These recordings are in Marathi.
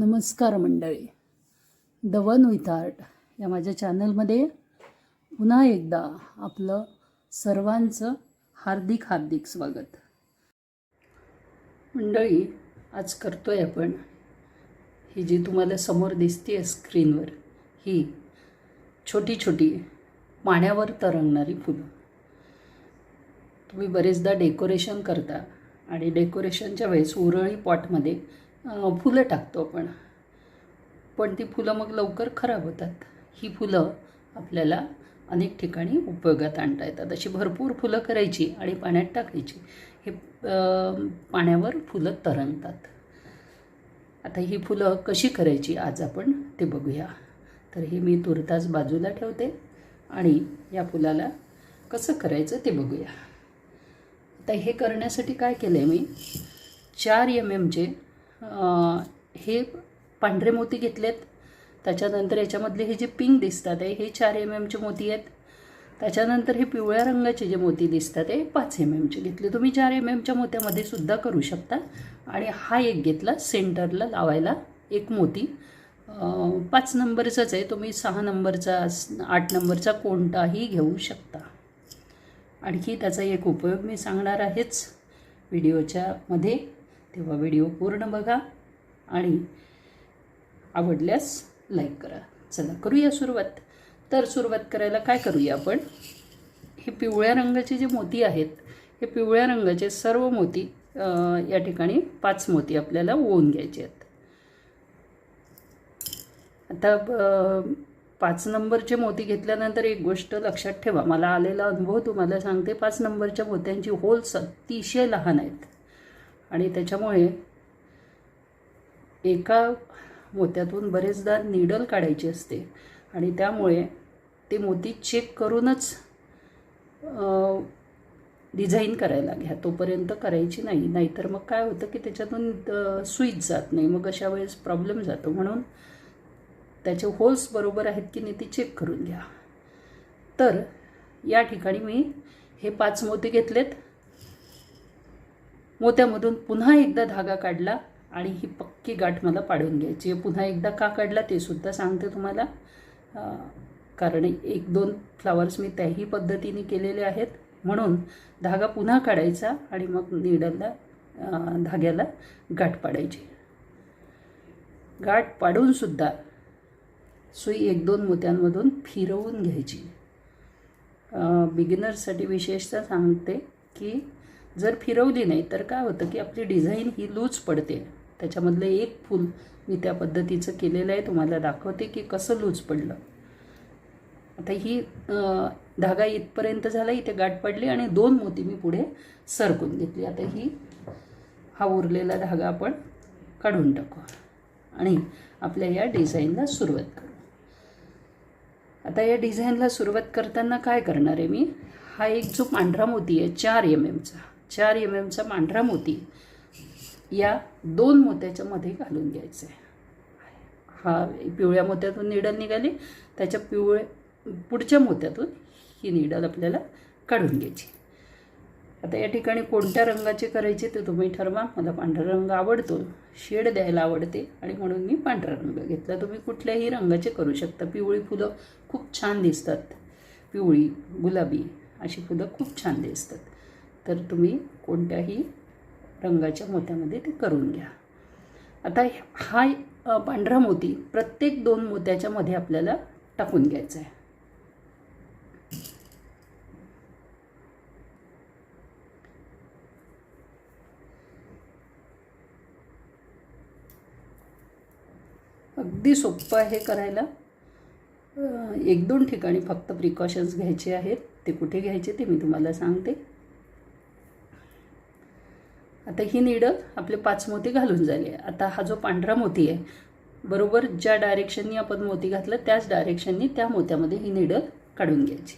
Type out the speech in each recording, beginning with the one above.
नमस्कार मंडळी, द वन विथ आर्ट या माझ्या चॅनलमध्ये पुन्हा एकदा आपलं सर्वांचं हार्दिक हार्दिक स्वागत. मंडळी, आज करतोय आपण ही जी तुम्हाला समोर दिसते स्क्रीनवर, ही छोटी छोटी पाण्यावर तरंगणारी फुलं. तुम्ही बरेचदा डेकोरेशन करता आणि डेकोरेशनच्या वेळेस उरळी पॉटमध्ये फुलं टाकतो आपण, पण ती फुलं मग लवकर खराब होतात. ही फुलं आपल्याला अनेक ठिकाणी उपयोगात आणता येतात. अशी भरपूर फुलं करायची आणि पाण्यात टाकायची, हे पाण्यावर फुलं तरंगतात. आता ही फुलं कशी करायची आज आपण ते बघूया. तर हे मी तुर्तास बाजूला ठेवते आणि या फुलाला कसं करायचं ते बघूया. आता हे करण्यासाठी काय केलं आहे, मी 4 mmचे हे पांढरे मोती घेतलेत. त्याच्यानंतर याच्यामधले हे जे पिंक दिसतात आहे हे 4 mmचे मोती आहेत. त्याच्यानंतर हे पिवळ्या रंगाचे जे मोती दिसतात आहे 5 mmचे घेतले. तुम्ही 4 mmच्या मोत्यामध्ये सुद्धा करू शकता. आणि हा एक घेतला सेंटरला लावायला एक मोती, 5 नंबरचाच आहे. तुम्ही 6 नंबरचा 8 नंबरचा कोणताही घेऊ शकता. आणखी त्याचा एक उपयोग मी सांगणार आहेच व्हिडिओच्या मध्ये, तेव्हा व्हिडिओ पूर्ण बघा आणि आवडल्यास लाईक करा. चला करूया सुरुवात. तर सुरुवात करायला काय करूया आपण, हे पिवळ्या रंगाचे जे मोती आहेत, हे पिवळ्या रंगाचे सर्व मोती या ठिकाणी 5 मोती आपल्याला ओवून घ्यायचे आहेत. आता 5 नंबरचे मोती घेतल्यानंतर एक गोष्ट लक्षात ठेवा, मला आलेला अनुभव तुम्हाला सांगते. 5 नंबरच्या मोत्यांची होल्स अतिशय लहान आहेत आणि त्याच्यामुळे एका मोत्यातून बरेचदा निडल काढायची असते आणि त्यामुळे ते मोती चेक करूनच डिझाईन करायला घ्या. तोपर्यंत करायची नाही, नाहीतर मग काय होतं की त्याच्यातून सुईच जात नाही, मग अशा वेळेस प्रॉब्लेम जातो. म्हणून त्याचे होल्स बरोबर आहेत की नाही ते चेक करून घ्या. तर या ठिकाणी मी हे 5 मोती घेतलेत. मोत्यामधून पुन्हा एकदा धागा काढला आणि ही पक्की गाठ मला पाडून घ्यायची आहे. पुन्हा एकदा का काढला ते सुद्धा सांगते तुम्हाला, कारण 1-2 फ्लावर्स मी त्याही पद्धतीने केलेले आहेत. म्हणून धागा पुन्हा काढायचा आणि मग निडलला धाग्याला गाठ पाडायची. गाठ पाडून सुद्धा सुई 1-2 मोत्यांमधून फिरवून घ्यायची. बिगिनर्ससाठी विशेषतः सांगते की जर फिरवली नाही तर काय होतं की आपली डिझाईन ही लूज पडते. त्याच्यामधलं एक फूल मी त्या पद्धतीचं केलेलं आहे, तुम्हाला दाखवते की कसं लूज पडलं. आता ही धागा इथपर्यंत झाला, इथे गाठ पडली आणि 2 मोती मी पुढे सरकून घेतली. आता हा उरलेला धागा आपण काढून टाकू आणि आपल्या या डिझाईनला सुरुवात करू. आता या डिझाईनला सुरुवात करताना काय करणार आहे मी, हा एक जो पांढरा मोती आहे 4 mmचा पांढरा मोती या 2 मोत्याच्या मध्ये घालून घ्यायचा आहे. हा पिवळ्या मोत्यातून निडल निघाली, त्याच्या पुढच्या मोत्यातून ही निडल आपल्याला काढून घ्यायची. आता या ठिकाणी कोणत्या रंगाचे करायचे ते तुम्ही ठरवा. मला पांढरा रंग आवडतो, शेड द्यायला आवडते आणि म्हणून मी पांढरा रंग घेतला. तुम्ही कुठल्याही रंगाचे करू शकता. पिवळी फुलं खूप छान दिसतात, पिवळी गुलाबी अशी फुलं खूप छान दिसतात. तर तुम्ही कोणत्याही रंगाच्या मोत्यामध्ये ते करून घ्या. आता हा पांढरा मोती प्रत्येक 2 मोत्याच्या मध्ये आपल्याला टाकून घ्यायचा आहे. अगदी सोपं आहे करायला. 1-2 ठिकाणी फक्त प्रिकॉशन्स घ्यायचे आहेत. ते कुठे घ्यायचे ते मी तुम्हाला सांगते. आता ही निडल आपले 5 मोती घालून झाले. आता हा जो पांढरा मोती आहे, बरोबर ज्या डायरेक्शननी आपण मोती घातलं त्याच डायरेक्शननी त्या मोत्यामध्ये ही निडल काढून घ्यायची.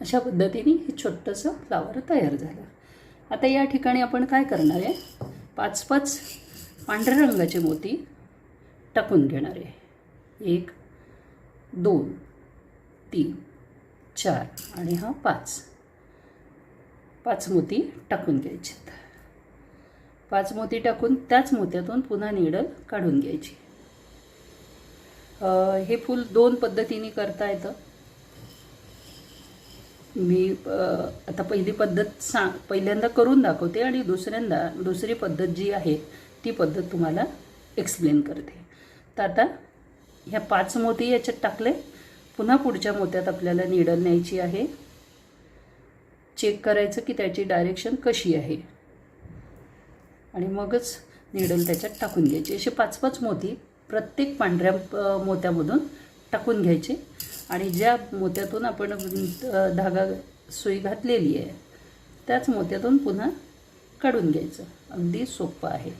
अशा पद्धतीने हे छोटंसं फ्लावर तयार झालं. आता या ठिकाणी आपण काय करणार आहे, 5-5 पांढऱ्या रंगाचे मोती टाकून घेणार आहे. 1, 2, 3, 4 आणि हा 5 मोती टाकून घ्यायचे. 5 मोती टाकून त्याच मोत्यातून पुन्हा नीडल काढून घ्यायची. हे फूल 2 पद्धतीने करता येतं. मी आता पहिली पद्धत पहिल्यांदा करून दाखवते आणि दुसरी पद्धत जी आहे ती पद्धत तुम्हाला एक्सप्लेन करते. तर आता ह्या 5 मोती याच्यात टाकले. पुन्हा पुढच्या मोत्यात आपल्याला नीडल न्यायची आहे. चेक करायचं की त्याची डायरेक्शन कशी आहे आणि मगच नीडल त्याच्यात टाकून घ्यायची. असे 5-5 मोती प्रत्येक पांढऱ्या मोत्यामधून टाकून घ्यायचे आणि ज्या मोत्यातून आपण धागा सुई घातलेली आहे त्याच मोत्यातून पुन्हा काढून घ्यायचं. अगदी सोपं आहे.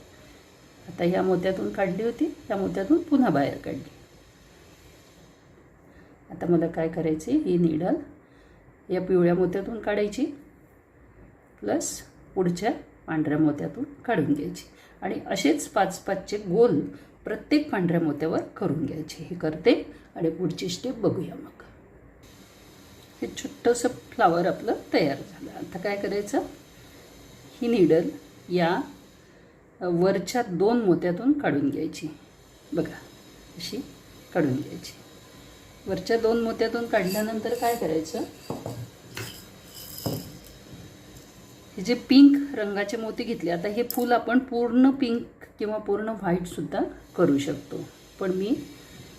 आता ह्या मोत्यातून काढली होती, ह्या मोत्यातून पुन्हा बाहेर काढली. आता मला काय करायचे, ही नीडल या पिवळ्या मोत्यातून काढायची प्लस पुढच्या पांढऱ्या मोत्यातून काढून घ्यायची आणि असेच 5-5चे गोल प्रत्येक पांढऱ्या मोत्यावर करून घ्यायचे. हे करते आणि पुढची स्टेप बघूया. मग हे छोटंसं फ्लावर आपलं तयार झालं. आता काय करायचं, ही नीडल या वरच्या 2 मोत्यातून काढून घ्यायची. बघा अशी काढून घ्यायची. वरच्या 2 मोत्यातून काढल्यानंतर काय करायचं, हे जे पिंक रंगाचे मोती घेतले, आता हे फूल आपण पूर्ण पिंक किंवा पूर्ण व्हाईटसुद्धा करू शकतो, पण मी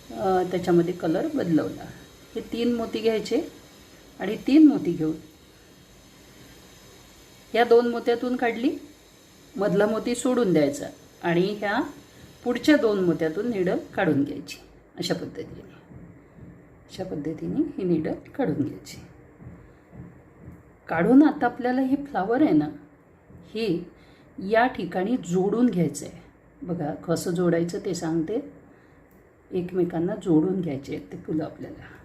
त्याच्यामध्ये कलर बदलवला. हे 3 मोती घ्यायचे आणि 3 मोती घेऊन ह्या 2 मोत्यातून काढली, मधला मोती सोडून द्यायचा आणि ह्या पुढच्या 2 मोत्यातून नीडल काढून घ्यायची. अशा पद्धतीने ही नीडल काढून घ्यायची. काढून आता आपल्याला हे फ्लावर आहे ना, हे या ठिकाणी जोडून घ्यायचं आहे. बघा कसं जोडायचं ते सांगते. एकमेकांना जोडून घ्यायचे आहेत ते फुलं आपल्याला.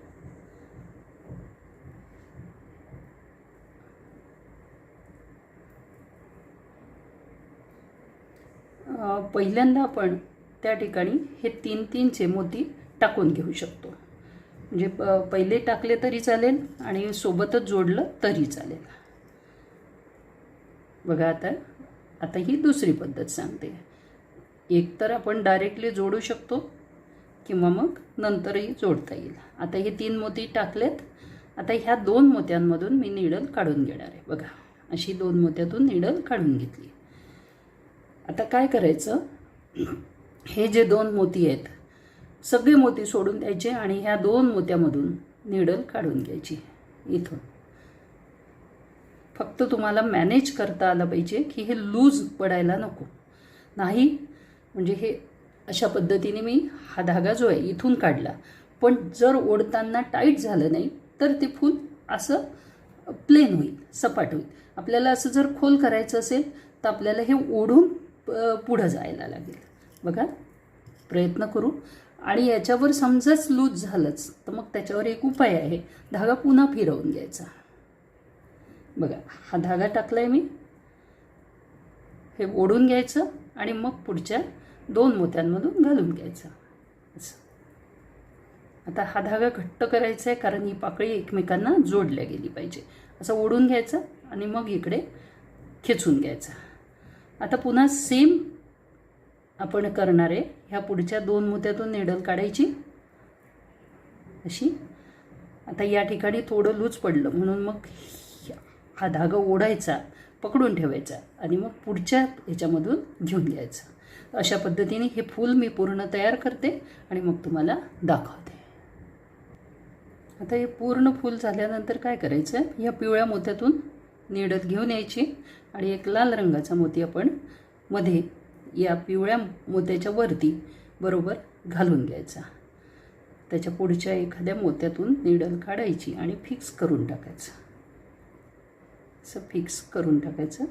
पहिल्यांदा आपण त्या ठिकाणी हे 3-3चे मोती टाकून घेऊ शकतो. म्हणजे पहिले टाकले तरी चालेल आणि सोबतच जोडलं तरी चालेल. बघा आता ही दुसरी पद्धत सांगते. एक तर आपण डायरेक्टली जोडू शकतो किंवा मग नंतरही जोडता येईल. आता हे 3 मोती टाकलेत. आता ह्या 2 मोत्यांमधून मी नीडल काढून घेणार आहे. बघा अशी 2 मोत्यातून नीडल काढून घेतली. आता काय करायचं, हे जे 2 मोती आहेत सगळे मोती सोडून द्यायचे आणि ह्या 2 मोत्यामधून नीडल काढून घ्यायची. इथून फक्त तुम्हाला मॅनेज करता आलं पाहिजे की हे लूज पडायला नको. नाही म्हणजे हे अशा पद्धतीने मी हा धागा जो आहे इथून काढला, पण जर ओढताना टाईट झालं नाही तर ते फूल असं प्लेन होईल, सपाट होईल. आपल्याला असं जर खोल करायचं असेल तर आपल्याला हे ओढून पुढं जायला लागेल. बघा प्रयत्न करू. आणि याच्यावर समजाच लूज झालंच तर मग त्याच्यावर एक उपाय आहे, धागा पुन्हा फिरवून घ्यायचा. बघा हा धागा टाकलाय मी, हे ओढून घ्यायचं आणि मग पुढच्या 2 मोत्यांमधून घालून घ्यायचं असं. आता हा धागा घट्ट करायचा आहे कारण ही पाकळी एकमेकांना जोडल्या गेली पाहिजे. असं ओढून घ्यायचं आणि मग इकडे खेचून घ्यायचं. आता पुन्हा सेम आपण करणार आहे. ह्या पुढच्या 2 मोत्यातून नीडल काढायची अशी. आता या ठिकाणी थोडं लूज पडलं म्हणून मग हा धागा ओढायचा, पकडून ठेवायचा आणि मग पुढच्या ह्याच्यामधून घेऊन घ्यायचं. अशा पद्धतीने हे फूल मी पूर्ण तयार करते आणि मग तुम्हाला दाखवते. आता हे पूर्ण फूल झाल्यानंतर काय करायचं, ह्या पिवळ्या मोत्यातून नीडल घेऊन यायची आणि एक लाल रंगाचा मोती आपण मध्ये या पिवळ्या मोत्याच्या वरती बरोबर घालून घ्यायचा. त्याच्या पुढच्या एखाद्या मोत्यातून नीडल काढायची आणि फिक्स करून टाकायचं. असं फिक्स करून टाकायचं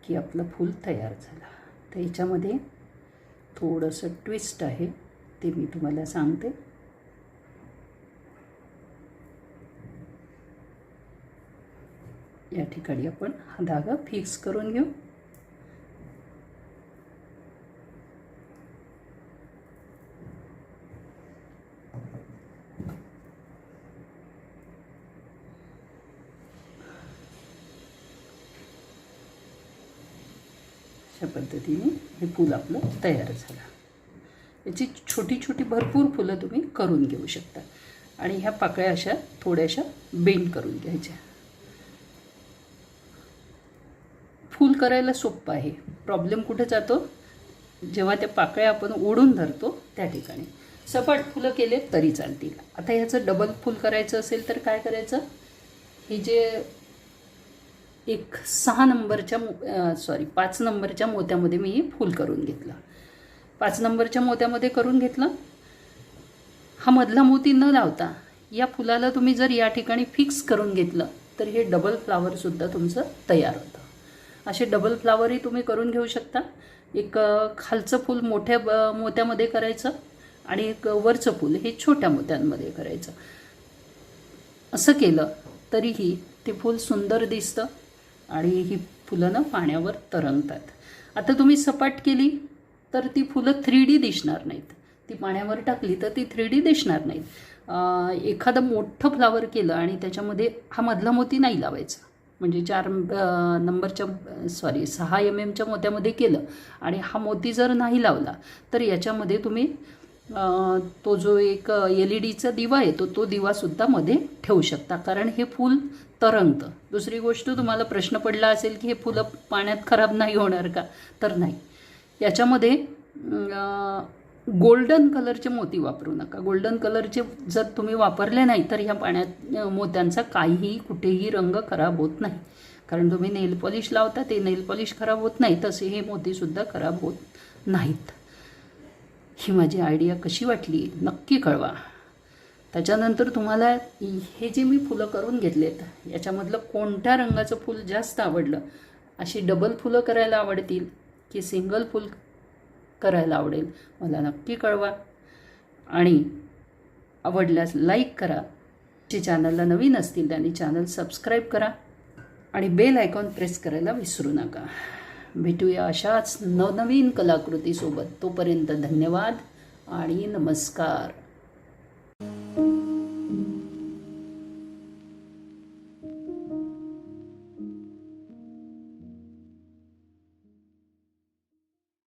की आपलं फूल तयार झालं. तर याच्यामध्ये थोडंसं ट्विस्ट आहे ते मी तुम्हाला सांगते. या ठिकाणी आपण हा धागा फिक्स करून घेऊ. अशा पद्धतीने हे फूल आपलं तयार झालं. याची छोटी छोटी भरपूर फुलं तुम्ही करून घेऊ शकता. आणि ह्या पाकळ्या अशा थोड्याशा बेंड करून घ्यायच्या. फूल करायला सोपं आहे. प्रॉब्लेम कुठे जातो, जेव्हा त्या पाकळ्या आपण ओढून धरतो त्या ठिकाणी. सपाट फुलं केले तरी चालतील. आता ह्याचं डबल फूल करायचं असेल तर काय करायचं, हे जे 5 नंबरच्या मोत्यामध्ये मी फूल करून घेतलं. 5 नंबरच्या मोत्यामध्ये करून घेतलं. हा मधला मोती न लावता या फुलाला तुम्ही जर या ठिकाणी फिक्स करून घेतलं तर हे डबल फ्लावरसुद्धा तुमचं तयार होतं. असे डबल फ्लावरही तुम्ही करून घेऊ शकता. एक खालचं फूल मोठ्या मोत्यामध्ये करायचं आणि एक वरचं फूल हे छोट्या मोत्यांमध्ये करायचं. असं केलं तरीही ते फूल सुंदर दिसतं आणि ही फुलं ना पाण्यावर तरंगतात. आता तुम्ही सपाट केली तर ती फुलं 3D दिसणार नाहीत. ती पाण्यावर टाकली तर ती 3D दिसणार नाहीत. एखादं मोठं फ्लावर केलं आणि त्याच्यामध्ये हा मधला मोती नाही लावायचा. म्हणजे 6 mm मोत्यामध्ये केलं आणि हा मोती जर नाही लावला तर याच्यामध्ये तुम्ही तो जो एक LED दिवा येतो तो दिवासुद्धा मध्ये ठेवू शकता, कारण हे फूल तरंगतं. दुसरी गोष्ट, तुम्हाला प्रश्न पडला असेल की हे फुलं पाण्यात खराब नाही होणार का, तर नाही. याच्यामध्ये गोल्डन कलरचे मोती वापरू नका. गोल्डन कलरचे जर तुम्ही वापरले नाही तर ह्या पाण्यात मोत्यांचा काहीही कुठेही रंग खराब होत नाही. कारण तुम्ही नेल पॉलिश लावता, ते नेल पॉलिश खराब होत नाही, तसे हे मोतीसुद्धा खराब होत नाहीत. ही माझी आयडिया कशी वाटली नक्की कळवा. त्याच्यानंतर तुम्हाला हे जे मी फुलं करून घेतलेत याच्यामधलं कोणत्या रंगाचं फूल जास्त आवडलं, अशी डबल फुलं करायला आवडतील की सिंगल फूल करायला आवडेल, मला नक्की कळवा. आणि आवडल्यास लाईक करा. जे चॅनलला नवीन असतील त्यांनी चॅनल सबस्क्राईब करा आणि बेल आयकॉन प्रेस करायला विसरू नका. भेटूया अशाच नवनवीन कलाकृतीसोबत. तोपर्यंत धन्यवाद आणि नमस्कार.